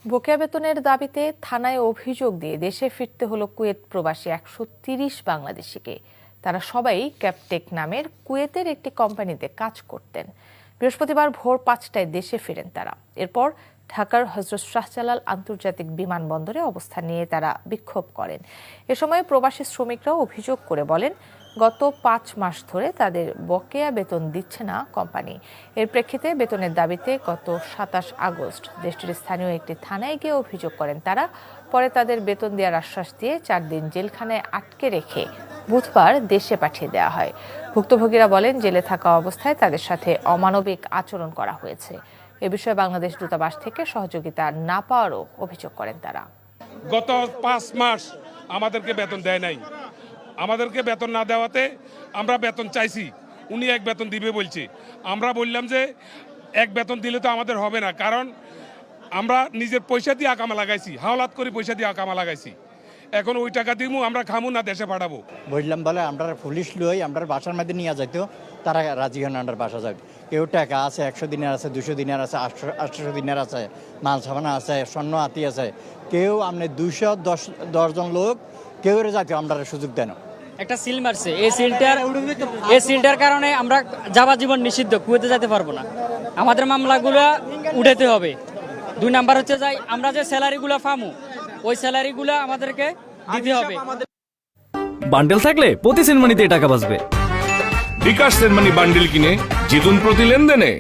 বকেয়া বেতনের দাবিতে থানায় অভিযোগ দিয়ে দেশে ফিরতে হলো কুয়েত প্রবাসী 130 বাংলাদেশিকে। তারা সবাই ক্যাপটেক নামের কুয়েতের একটি কোম্পানিতে কাজ করতেন। বৃহস্পতিবার ভোর 5টায় দেশে ফিরেন তারা। এরপর ঢাকার হযরত শাহজালাল আন্তর্জাতিক বিমানবন্দরে অবস্থান নিয়ে তারা বিক্ষোভ করেন। এ সময় প্রবাসী শ্রমিকরাও অভিযোগ করে বলেন, গত 5 মাস ধরে তাদের বকেয়া বেতন দিচ্ছে না কোম্পানি। এর প্রেক্ষিতে বেতনের দাবিতে গত 27 আগস্ট দেশটির স্থানীয় একটি থানায় গিয়ে অভিযোগ করেন তারা। পরে তাদের বেতন দেওয়ার আশ্বাস দিয়ে 4 দিন জেলখানায় আটকে রেখে বুধবার দেশে পাঠিয়ে দেওয়া হয়। ভুক্তভোগীরা বলেন, জেলে থাকা অবস্থায় তাদের সাথে অমানবিক আচরণ করা হয়েছে। এ বিষয়ে বাংলাদেশ দূতাবাস থেকে সহযোগিতা না পাওয়ারও অভিযোগ করেন তারা। গত 5 মাস আমাদেরকে বেতন দেয় নাই। আমাদেরকে বেতন না দেওয়াতে আমরা বেতন চাইছি, উনি এক বেতন দিবে বলছে। আমরা বললাম যে এক বেতন দিলে তো আমাদের হবে না, কারণ আমরা নিজের পয়সা দিয়ে আকামা লাগাইছি, হাওলাত করে পয়সা দিয়ে আকামা লাগাইছি। এখন ওই টাকা দিব আমরা খামু না দেশে পাঠাবো। বললাম বলে আমরা পুলিশ লই আমরা বাসার মধ্যে নিয়ে যাইতো, তারা রাজি হন আমরা বাসা যাই। কেউ টাকা আছে 100 দিনের আছে, 200 দিনের আছে, 800 দিনের আছে, মাল সাবানা আছে, স্বর্ণ হাতি আছে। কেউ আপনি 210 জন লোক কেউ যাইতে আমরা সুযোগ দেন। একটা সিল মারছে, এই সিলটার কারণে আমরা যাবজ্জীবন নিষিদ্ধ, কুয়েতে যেতে পারবো না। আমাদের মামলাগুলো উঠাতে হবে। 2 নাম্বার হচ্ছে যাই আমরা যে স্যালারিগুলো পামু, ওই স্যালারিগুলো আমাদেরকে দিতে হবে। বান্ডেল থাকলে প্রতি সেনমানিতে টাকা বাঁচবে। বিকাশ সেনমানি বান্ডেল কিনে জিতুন প্রতি লেনদেনে।